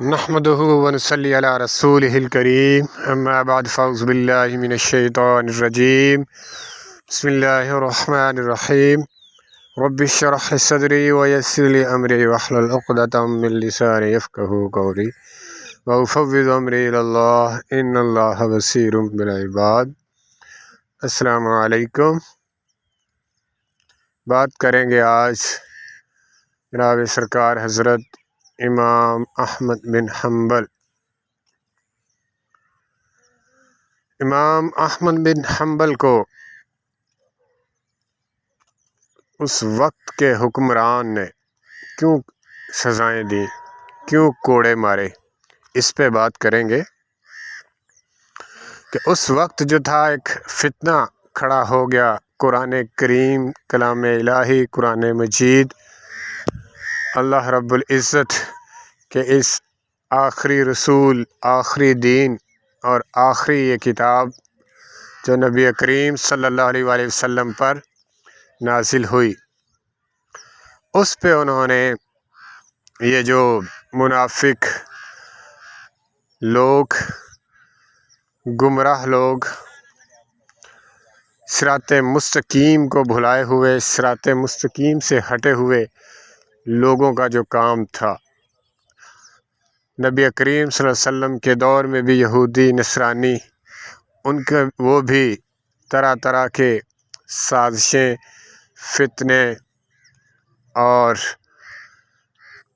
نحمده ونصلي على رسوله الكريم اما بعد فاعوذ بالله من الشيطان الرجيم بسم الله الرحمن الرحيم رب اشرح لي صدري ويسر لي امري واحلل عقدة من لساني يفقهوا قولي وافوض امري الى الله ان الله بصير بالعباد۔ السلام علیکم۔ بات کریں گے آج جناب سرکار حضرت امام احمد بن حنبل۔ امام احمد بن حنبل کو اس وقت کے حکمران نے کیوں سزائیں دیں، کیوں کوڑے مارے، اس پہ بات کریں گے کہ اس وقت جو تھا ایک فتنہ کھڑا ہو گیا۔ قرآن کریم، کلام الہی، قرآن مجید، اللہ رب العزت کے اس آخری رسول، آخری دین اور آخری یہ کتاب جو نبی کریم صلی اللہ علیہ وآلہ وسلم پر نازل ہوئی، اس پہ انہوں نے یہ جو منافق لوگ، گمراہ لوگ، صراط مستقیم کو بھلائے ہوئے، صراط مستقیم سے ہٹے ہوئے لوگوں کا جو کام تھا، نبی کریم صلی اللہ علیہ وسلم کے دور میں بھی یہودی نصرانی، ان کے وہ بھی طرح طرح کے سازشیں، فتنے اور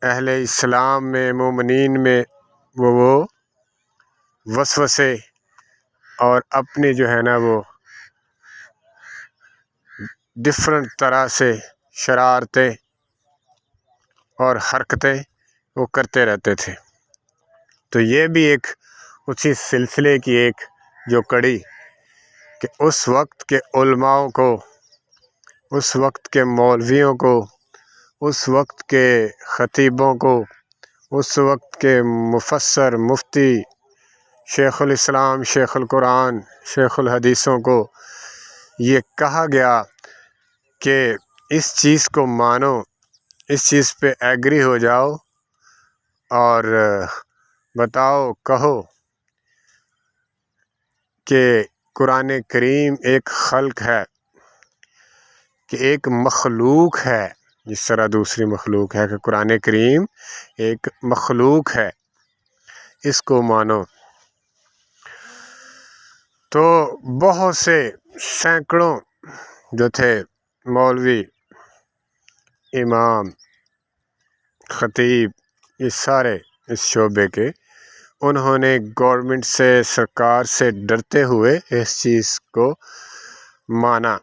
اہل اسلام میں، مومنین میں وہ وسوسے اور اپنی جو ہے نا وہ ڈفرنٹ طرح سے شرارتیں اور حرکتیں وہ کرتے رہتے تھے۔ تو یہ بھی ایک اسی سلسلے کی ایک جو کڑی کہ اس وقت کے علماؤں کو، اس وقت کے مولویوں کو، اس وقت کے خطیبوں کو، اس وقت کے مفسر، مفتی، شیخ الاسلام، شیخ القرآن، شیخ الحدیثوں کو یہ کہا گیا کہ اس چیز کو مانو، اس چیز پہ ایگری ہو جاؤ اور بتاؤ، کہو کہ قرآن کریم ایک خلق ہے، کہ ایک مخلوق ہے، جس طرح دوسری مخلوق ہے، کہ قرآن کریم ایک مخلوق ہے، اس کو مانو۔ تو بہت سے سینکڑوں جو تھے مولوی، امام، خطیب، یہ سارے اس شعبے کے، انہوں نے گورنمنٹ سے، سرکار سے ڈرتے ہوئے اس چیز کو مانا۔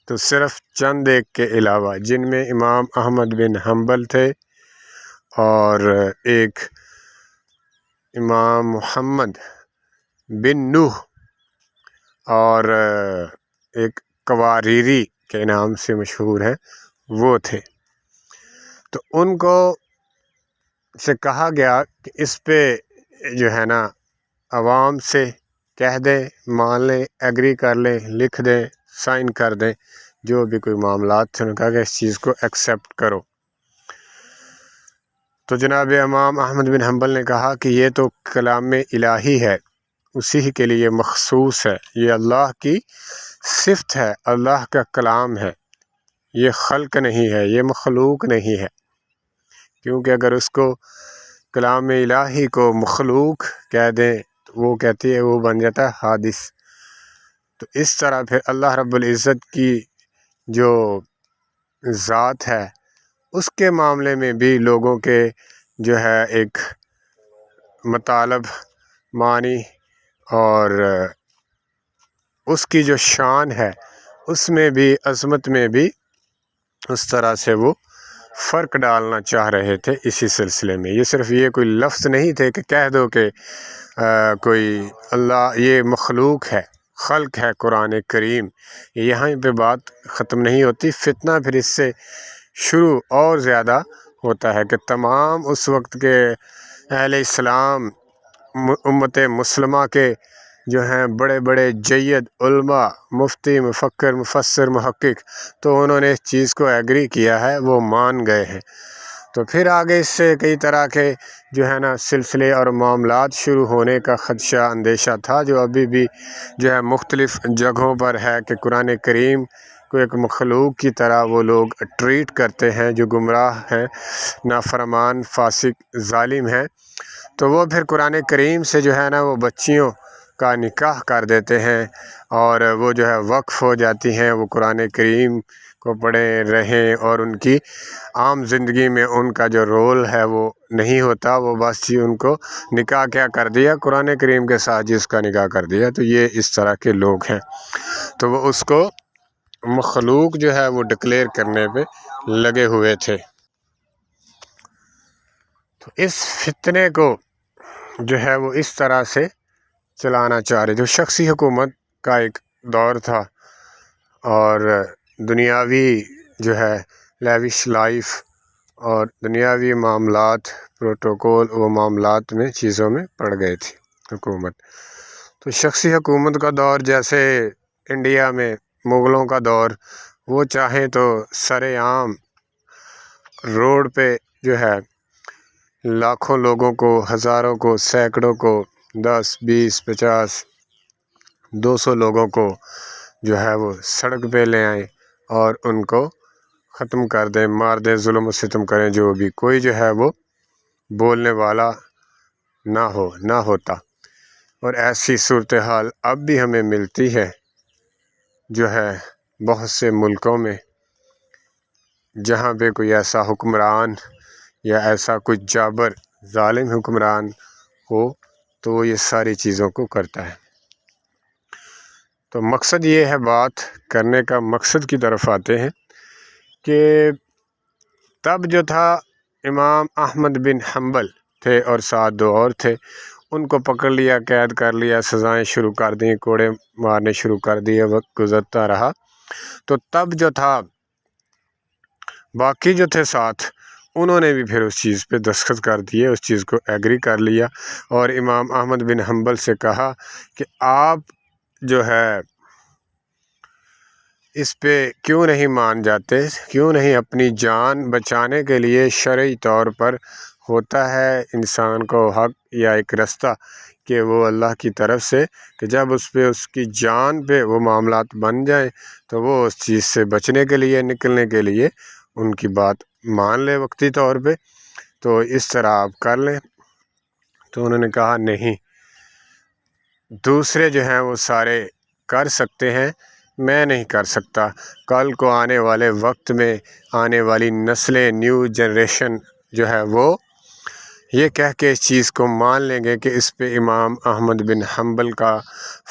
تو صرف چند ایک کے علاوہ، جن میں امام احمد بن حنبل تھے اور ایک امام محمد بن نوح اور ایک قواریری کے نام سے مشہور ہے، وہ تھے۔ تو ان کو سے کہا گیا کہ اس پہ جو ہے نا عوام سے کہہ دیں، مان لیں، ایگری کر لیں، لکھ دیں، سائن کر دیں، جو بھی کوئی معاملات تھے، انہوں نے کہا کہ اس چیز کو ایکسیپٹ کرو۔ تو جناب امام احمد بن حنبل نے کہا کہ یہ تو کلام الہی ہے، اسی کے لیے مخصوص ہے، یہ اللہ کی صفت ہے، اللہ کا کلام ہے، یہ خلق نہیں ہے، یہ مخلوق نہیں ہے، کیونکہ اگر اس کو کلام الہی کو مخلوق کہہ دیں تو وہ کہتی ہے، وہ بن جاتا ہے حادث۔ تو اس طرح پھر اللہ رب العزت کی جو ذات ہے، اس کے معاملے میں بھی لوگوں کے جو ہے ایک مطالب، معنی اور اس کی جو شان ہے، اس میں بھی، عظمت میں بھی اس طرح سے وہ فرق ڈالنا چاہ رہے تھے اسی سلسلے میں۔ یہ صرف یہ کوئی لفظ نہیں تھے کہ کہہ دو کہ کوئی اللہ یہ مخلوق ہے، خلق ہے قرآن کریم، یہاں پہ بات ختم نہیں ہوتی، فتنہ پھر اس سے شروع اور زیادہ ہوتا ہے کہ تمام اس وقت کے اہل اسلام، امت مسلمہ کے جو ہیں بڑے بڑے جید علماء، مفتی، مفکر، مفسر، محقق، تو انہوں نے اس چیز کو ایگری کیا ہے، وہ مان گئے ہیں۔ تو پھر آگے اس سے کئی طرح کے جو ہے نا سلسلے اور معاملات شروع ہونے کا خدشہ اندیشہ تھا، جو ابھی بھی جو ہے مختلف جگہوں پر ہے کہ قرآن کریم کو ایک مخلوق کی طرح وہ لوگ ٹریٹ کرتے ہیں جو گمراہ ہیں، نافرمان، فاسق، ظالم ہیں۔ تو وہ پھر قرآن کریم سے جو ہے نا وہ بچیوں کا نکاح کر دیتے ہیں، اور وہ جو ہے وقف ہو جاتی ہیں، وہ قرآن کریم کو پڑھے رہیں، اور ان کی عام زندگی میں ان کا جو رول ہے وہ نہیں ہوتا، وہ بس ہی ان کو نکاح کیا کر دیا، قرآن کریم کے ساتھ جس کا نکاح کر دیا۔ تو یہ اس طرح کے لوگ ہیں، تو وہ اس کو مخلوق جو ہے وہ ڈکلیئر کرنے پہ لگے ہوئے تھے۔ تو اس فتنے کو جو ہے وہ اس طرح سے چلانا چاہ رہے تھے۔ شخصی حکومت کا ایک دور تھا، اور دنیاوی جو ہے لیوش لائف اور دنیاوی معاملات، پروٹوکول، وہ معاملات میں چیزوں میں پڑ گئی تھی حکومت۔ تو شخصی حکومت کا دور، جیسے انڈیا میں مغلوں کا دور، وہ چاہیں تو سر عام روڈ پہ جو ہے لاکھوں لوگوں کو، ہزاروں کو، سینکڑوں کو، 10، 20، 50، 200 لوگوں کو جو ہے وہ سڑک پہ لے آئیں اور ان کو ختم کر دیں، مار دیں، ظلم و ستم کریں، جو بھی کوئی جو ہے وہ بولنے والا نہ ہوتا۔ اور ایسی صورتحال اب بھی ہمیں ملتی ہے، جو ہے بہت سے ملکوں میں، جہاں پہ کوئی ایسا حکمران یا ایسا کچھ جابر ظالم حکمران ہو تو وہ یہ ساری چیزوں کو کرتا ہے۔ تو مقصد یہ ہے، بات کرنے کا مقصد کی طرف آتے ہیں کہ تب جو تھا امام احمد بن حنبل تھے اور ساتھ 2 اور تھے، ان کو پکڑ لیا، قید کر لیا، سزائیں شروع کر دیں، کوڑے مارنے شروع کر دیے، وقت گزرتا رہا۔ تو تب جو تھا باقی جو تھے ساتھ، انہوں نے بھی پھر اس چیز پہ دستخط کر دیے، اس چیز کو ایگری کر لیا، اور امام احمد بن حنبل سے کہا کہ آپ جو ہے اس پہ کیوں نہیں مان جاتے، کیوں نہیں اپنی جان بچانے کے لیے شرعی طور پر ہوتا ہے انسان کو حق یا ایک رستہ کہ وہ اللہ کی طرف سے، کہ جب اس پہ اس کی جان پہ وہ معاملات بن جائیں تو وہ اس چیز سے بچنے کے لیے، نکلنے کے لیے ان کی بات مان لے وقتی طور پہ، تو اس طرح آپ کر لیں۔ تو انہوں نے کہا نہیں، دوسرے جو ہیں وہ سارے کر سکتے ہیں، میں نہیں کر سکتا۔ کل کو آنے والے وقت میں آنے والی نسلیں، نیو جنریشن جو ہے وہ یہ کہہ کے اس چیز کو مان لیں گے کہ اس پہ امام احمد بن حنبل کا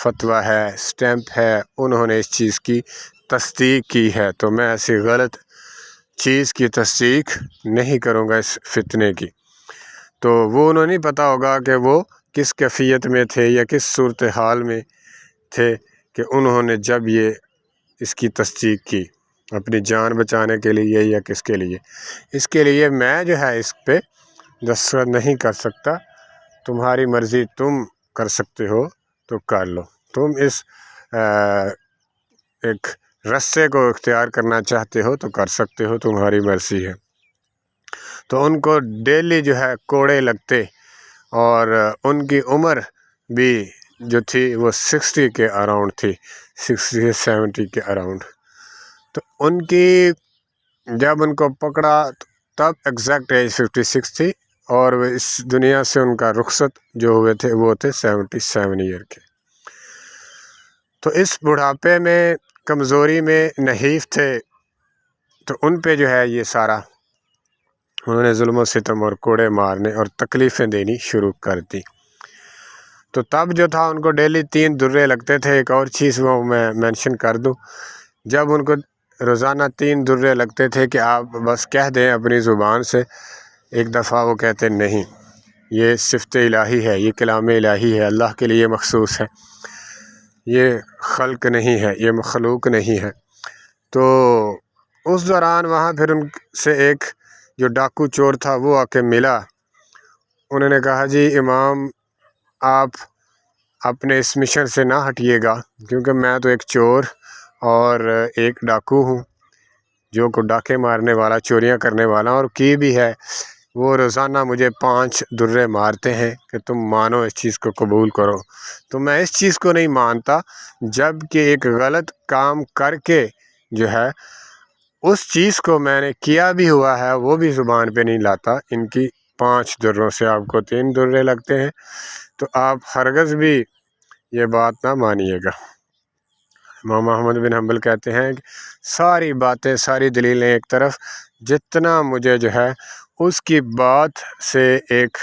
فتویٰ ہے، سٹیمپ ہے، انہوں نے اس چیز کی تصدیق کی ہے، تو میں ایسی غلط چیز کی تصدیق نہیں کروں گا اس فتنے کی۔ تو وہ انہوں نہیں پتہ ہوگا کہ وہ کس کیفیت میں تھے یا کس صورتحال میں تھے کہ انہوں نے جب یہ اس کی تصدیق کی، اپنی جان بچانے کے لیے یا کس کے لیے۔ اس کے لیے میں جو ہے اس پہ دستخط نہیں کر سکتا، تمہاری مرضی، تم کر سکتے ہو تو کر لو، تم اس ایک رستے کو اختیار کرنا چاہتے ہو تو کر سکتے ہو، تمہاری مرضی ہے۔ تو ان کو ڈیلی جو ہے کوڑے لگتے، اور ان کی عمر بھی جو تھی وہ 60 کے اراؤنڈ تھی، 60 سے 70 کے اراؤنڈ۔ تو ان کی جب ان کو پکڑا تب ایگزیکٹ ایج 56 تھی، اور وہ اس دنیا سے ان کا رخصت جو ہوئے تھے وہ تھے 77 ایئر کے۔ تو اس بڑھاپے میں، کمزوری میں نحیف تھے، تو ان پہ جو ہے یہ سارا انہوں نے ظلم و ستم اور کوڑے مارنے اور تکلیفیں دینی شروع کر دی۔ تو تب جو تھا ان کو ڈیلی 3 درے لگتے تھے۔ ایک اور چیز وہ میں مینشن کر دوں، جب ان کو روزانہ 3 درے لگتے تھے کہ آپ بس کہہ دیں اپنی زبان سے، ایک دفعہ وہ کہتے نہیں، یہ صفت الہی ہے، یہ کلام الہی ہے، اللہ کے لیے مخصوص ہے، یہ خلق نہیں ہے، یہ مخلوق نہیں ہے۔ تو اس دوران وہاں پھر ان سے ایک جو ڈاکو چور تھا وہ آ کے ملا، انہوں نے کہا جی امام آپ اپنے اس مشن سے نہ ہٹیے گا، کیونکہ میں تو ایک چور اور ایک ڈاکو ہوں، جو کو ڈاکے مارنے والا، چوریاں کرنے والا، اور کی بھی ہے، وہ روزانہ مجھے 5 درے مارتے ہیں کہ تم مانو، اس چیز کو قبول کرو۔ تو میں اس چیز کو نہیں مانتا، جب کہ ایک غلط کام کر کے جو ہے اس چیز کو میں نے کیا بھی ہوا ہے وہ بھی زبان پہ نہیں لاتا۔ ان کی 5 دروں سے آپ کو 3 درے لگتے ہیں، تو آپ ہرگز بھی یہ بات نہ مانیے گا۔ امام احمد بن حنبل کہتے ہیں کہ ساری باتیں، ساری دلیلیں ایک طرف، جتنا مجھے جو ہے اس کی بات سے ایک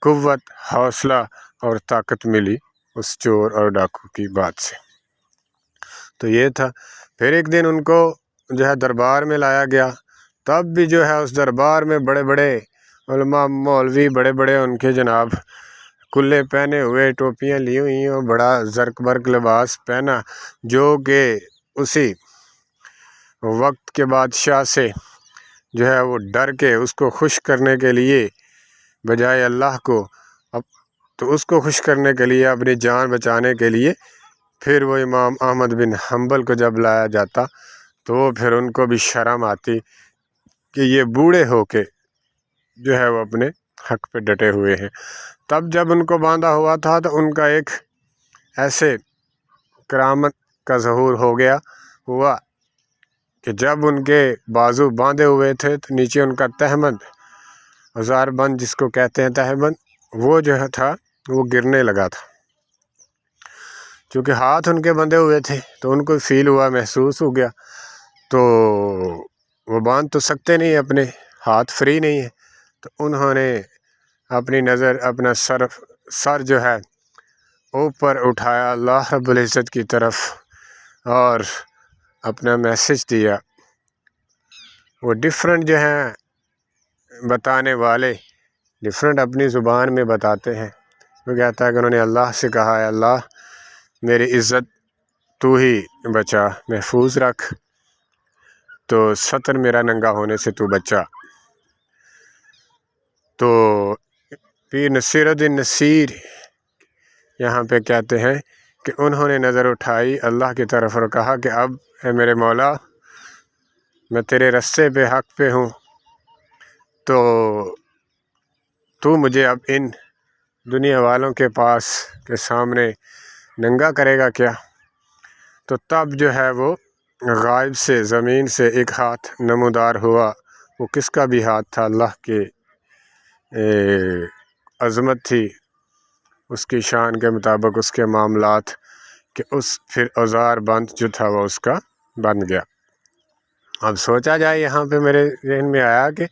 قوت، حوصلہ اور طاقت ملی اس چور اور ڈاکو کی بات سے۔ تو یہ تھا۔ پھر ایک دن ان کو جو ہے دربار میں لایا گیا، تب بھی جو ہے اس دربار میں بڑے بڑے علماء، مولوی، بڑے بڑے ان کے جناب کلے پہنے ہوئے، ٹوپیاں لی ہوئی اور بڑا زرق برق لباس پہنا، جو کہ اسی وقت کے بادشاہ سے جو ہے وہ ڈر کے اس کو خوش کرنے کے لیے بجائے اللہ کو، تو اس کو خوش کرنے کے لیے، اپنی جان بچانے کے لیے، پھر وہ امام احمد بن حنبل کو جب لایا جاتا تو پھر ان کو بھی شرم آتی کہ یہ بوڑھے ہو کے جو ہے وہ اپنے حق پہ ڈٹے ہوئے ہیں۔ تب جب ان کو باندھا ہوا تھا تو ان کا ایک ایسے کرامت کا ظہور ہوا کہ جب ان کے بازو باندھے ہوئے تھے تو نیچے ان کا تہبند، ہزار بند جس کو کہتے ہیں تہبند، وہ جو ہے تھا وہ گرنے لگا تھا۔ چونکہ ہاتھ ان کے بندھے ہوئے تھے تو ان کو فیل ہوا، محسوس ہو گیا، تو وہ باندھ تو سکتے نہیں، اپنے ہاتھ فری نہیں ہے، تو انہوں نے اپنی نظر، اپنا سر جو ہے اوپر اٹھایا اللہ رب العزت کی طرف اور اپنا میسج دیا۔ وہ ڈیفرنٹ جو ہیں بتانے والے، ڈیفرنٹ اپنی زبان میں بتاتے ہیں۔ وہ کہتا ہے کہ انہوں نے اللہ سے کہا، ہے اللہ میری عزت تو ہی بچا، محفوظ رکھ، تو ستر میرا ننگا ہونے سے تو بچا۔ تو پیر نصیر الدین نصیر یہاں پہ کہتے ہیں کہ انہوں نے نظر اٹھائی اللہ کی طرف اور کہا کہ اب اے میرے مولا، میں تیرے رستے پہ، حق پہ ہوں، تو مجھے اب ان دنیا والوں کے پاس کے سامنے ننگا کرے گا کیا؟ تو تب جو ہے وہ غائب سے، زمین سے ایک ہاتھ نمودار ہوا۔ وہ کس کا بھی ہاتھ تھا؟ اللہ کے عظمت تھی اس کی شان کے مطابق، اس کے معاملات، کہ پھر اوزار بند جو تھا وہ اس کا بن گیا۔ اب سوچا جائے، یہاں پہ میرے ذہن میں آیا کہ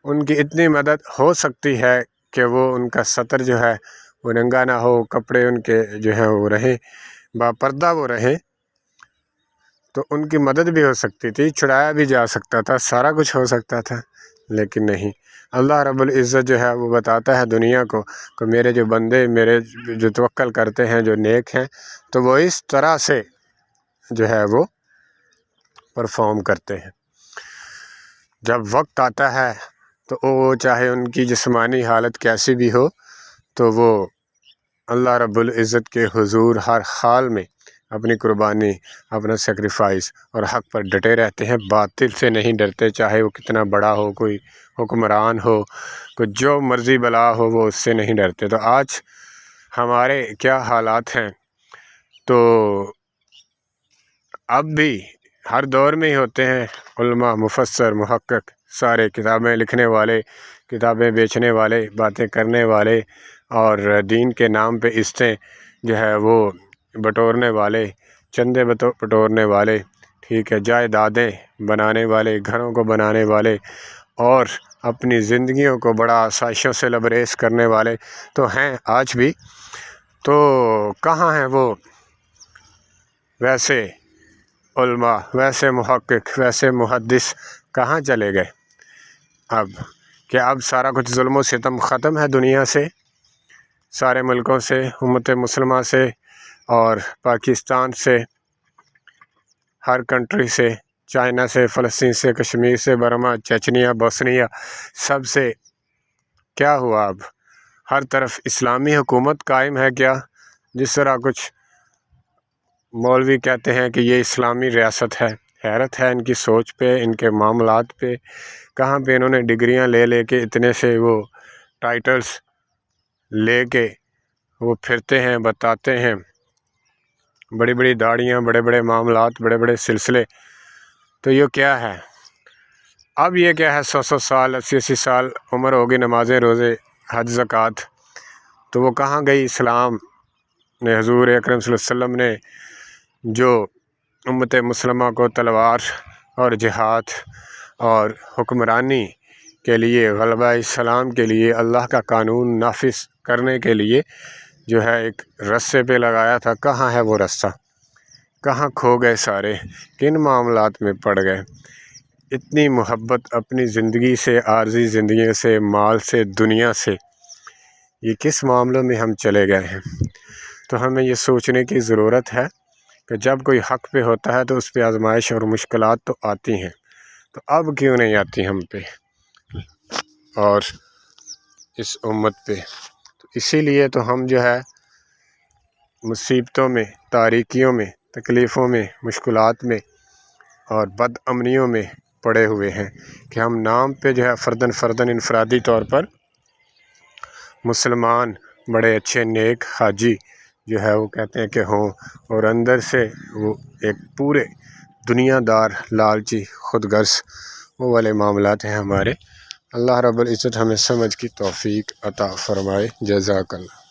ان کی اتنی مدد ہو سکتی ہے کہ وہ ان کا ستر جو ہے وہ ننگا نہ ہو، کپڑے ان کے جو ہیں وہ رہیں، باپردہ وہ رہیں، تو ان کی مدد بھی ہو سکتی تھی، چھڑایا بھی جا سکتا تھا، سارا کچھ ہو سکتا تھا، لیکن نہیں۔ اللہ رب العزت جو ہے وہ بتاتا ہے دنیا کو کہ میرے جو بندے، میرے جو توکل کرتے ہیں، جو نیک ہیں، تو وہ اس طرح سے جو ہے وہ پرفارم کرتے ہیں۔ جب وقت آتا ہے تو وہ چاہے ان کی جسمانی حالت کیسی بھی ہو، تو وہ اللہ رب العزت کے حضور ہر حال میں اپنی قربانی، اپنا سیکریفائس اور حق پر ڈٹے رہتے ہیں، باطل سے نہیں ڈرتے، چاہے وہ کتنا بڑا ہو، کوئی حکمران ہو، کوئی جو مرضی بلا ہو، وہ اس سے نہیں ڈرتے۔ تو آج ہمارے کیا حالات ہیں؟ تو اب بھی ہر دور میں ہی ہوتے ہیں علماء، مفسر، محقق، سارے کتابیں لکھنے والے، کتابیں بیچنے والے، باتیں کرنے والے، اور دین کے نام پہ عزتیں جو ہے وہ بٹورنے والے، چندے بٹورنے والے، ٹھیک ہے، جائیدادیں بنانے والے، گھروں کو بنانے والے، اور اپنی زندگیوں کو بڑا آسائشوں سے لبریز کرنے والے تو ہیں آج بھی۔ تو کہاں ہیں وہ ویسے علماء، ویسے محقق، ویسے محدث؟ کہاں چلے گئے؟ اب کیا اب سارا کچھ ظلم و ستم ختم ہے دنیا سے، سارے ملکوں سے، امت مسلمہ سے اور پاکستان سے، ہر کنٹری سے، چائنا سے، فلسطین سے، کشمیر سے، برما، چچنیا، بوسنیا، سب سے کیا ہوا؟ اب ہر طرف اسلامی حکومت قائم ہے کیا؟ جس طرح کچھ مولوی کہتے ہیں کہ یہ اسلامی ریاست ہے حیرت ہے ان کی سوچ پہ، ان کے معاملات پہ، کہاں پہ انہوں نے ڈگریاں لے لے کے اتنے سے وہ ٹائٹلز لے کے وہ پھرتے ہیں، بتاتے ہیں، بڑی بڑی داڑیاں، بڑے بڑے معاملات، بڑے بڑے سلسلے۔ تو یہ کیا ہے؟ اب یہ کیا ہے، 100 سال 80 سال عمر ہوگی، نمازیں، روزے، حج، زکوٰۃ، تو وہ کہاں گئی؟ اسلام نے، حضور اکرم صلی اللہ علیہ وسلم نے جو امت مسلمہ کو تلوار اور جہاد اور حکمرانی کے لیے، غلبہ اسلام کے لیے، اللہ کا قانون نافذ کرنے کے لیے جو ہے ایک رسے پہ لگایا تھا، کہاں ہے وہ رسہ؟ کہاں کھو گئے سارے؟ کن معاملات میں پڑ گئے؟ اتنی محبت اپنی زندگی سے، عارضی زندگی سے، مال سے، دنیا سے، یہ کس معاملوں میں ہم چلے گئے ہیں؟ تو ہمیں یہ سوچنے کی ضرورت ہے کہ جب کوئی حق پہ ہوتا ہے تو اس پہ آزمائش اور مشکلات تو آتی ہیں، تو اب کیوں نہیں آتی ہم پہ اور اس امت پہ؟ تو اسی لیے تو ہم جو ہے مصیبتوں میں، تاریکیوں میں، تکلیفوں میں، مشکلات میں اور بد امنیوں میں پڑے ہوئے ہیں کہ ہم نام پہ جو ہے فرداً انفرادی طور پر مسلمان، بڑے اچھے نیک حاجی جو ہے وہ کہتے ہیں کہ ہوں، اور اندر سے وہ ایک پورے دنیا دار، لالچی، خود غرض، وہ والے معاملات ہیں ہمارے۔ اللہ رب العزت ہمیں سمجھ کی توفیق عطا فرمائے۔ جزاک اللہ۔